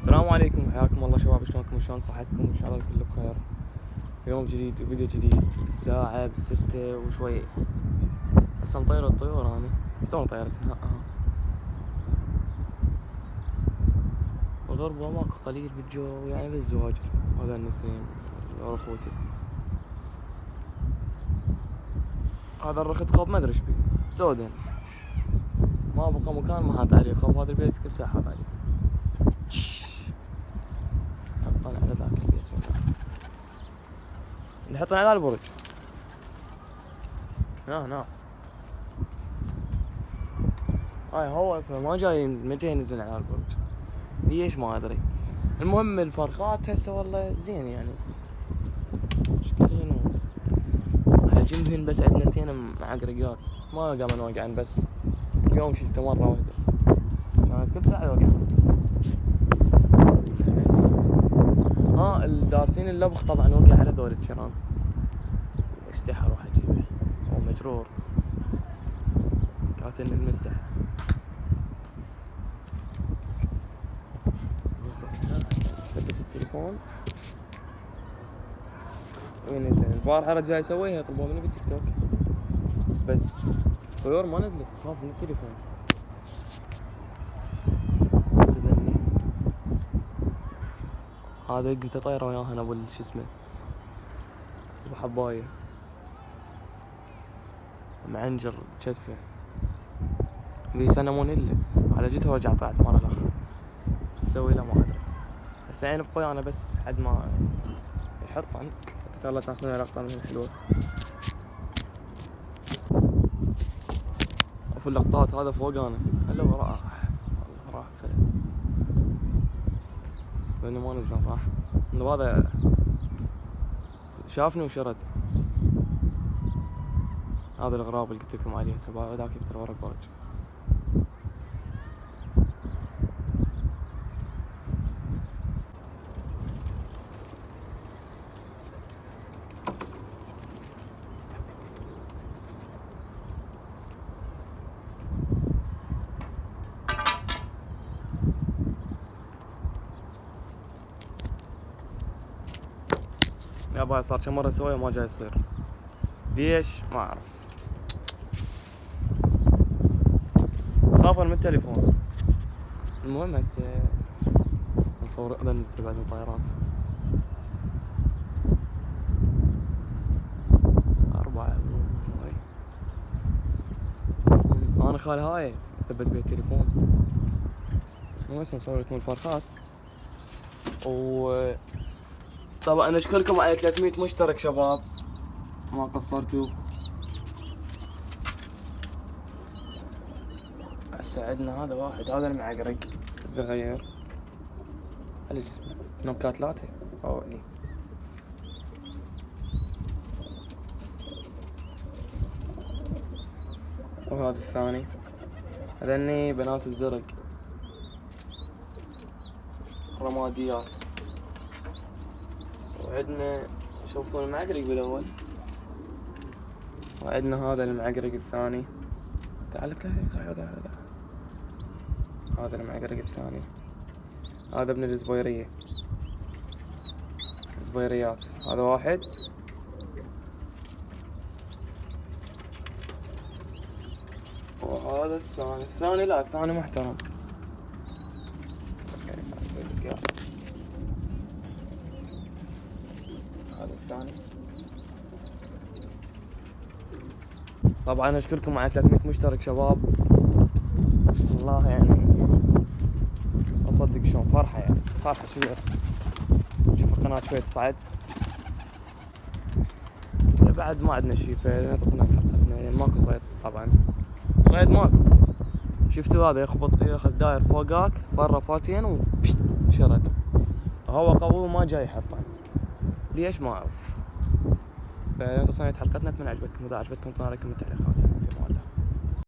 السلام عليكم، حياكم الله شباب. شلونكم؟ شلون صحتكم؟ ان شاء الله الكل بخير. يوم جديد وفيديو جديد. الساعة ب6 وشوي. هسه مطير الطيور اني. شلون طيرتها؟ الغربة ماكو قليل بالجو، يعني بالزواجر. هذا الاثنين اخوتي. هذا الرخت خب ما ادري ايش بيه، سودن. ما بقى مكان ما حاط عليه خب. هذا البيت كل ساعة حاط عليه. حطنا على ذاك البيت نحطنا على البرج. هنا هاي هو ما جاي ينزل على البرج. ليش ما ادري. المهم الفرقات هسه والله زين يعني. مشكلين على جنبهن بس عندنا اثنين معقرقات ما قاموا نوقعن، بس اليوم شلته مرة واحدة. كانت كل ساعة يوقعن. الدارسين اللبخ طبعا وقع على ذول الجيران. استحى اروح اجيبه، هو مجرور قاتلني المستحى. شبكة التليفون وين نزل البارحة رجع يسويها، طلبوها مني بالتيك توك بس طيور ما نزلت، تخاف من التليفون. صدمني. هذا قمت طايره وياها انا ابو شو اسمه ابو حبايه معنجر كتفه بي سنه مونيلا على جتها ورجع طلعت مرة الاخ. شو اسوي له ما ادري. هسه عين بقوي انا بس حد ما يحرطن. قلت الله تاخذون لقطه من حلوه. وفي اللقطات هذا فوق انا هلا راح فلت لانه ما نزل راح. انه هذا شافني وشرد. هذا الغراب اللي قلت لكم عليه هسه ذاك يفتر ورا البرج. يابا صار كم مرة اسويها وما جاي يصير. ليش؟ ما اعرف. خافن من التليفون. المهم هسه نصور ننزل بعد الطائرات. 4 انا خال هاي ثبت بيه التليفون. المهم هسه نصور لكم الفرخات. طبعا اشكركم على 300 مشترك شباب، ما قصرتوا. هسه عندنا هذا واحد، هذا المعقرق الصغير على جسمه نوكات لاتي او لي. وهذا الثاني. هذني بنات الزرق رماديات. وعندنا شوفون المعقرق بالاول، وعندنا هذا المعقرق الثاني. تعال هذا المعقرق الثاني. هذا ابن الزبيريات. هذا واحد. وهذا الثاني لا الثاني محترم. هذا الثاني. طبعا اشكركم على 300 مشترك شباب. والله يعني اصدق شلون فرحة، يعني فرحة شبيرة. شوف قناة شوية صعد. هسه بعد ما عندنا شي فنعطينا حلقتنا يعني ماكو صيد. طبعا صيد ماكو. شفتوا هذا ياخذ داير فوقاك برا فاتين وشرد. هو قوي وما جاي يحطه. ليش ما اعرف. فنعطينا حلقتنا. اتمنى عجبتكم. اذا عجبتكم اعطونا رايكم بالتعليقات. في امان الله.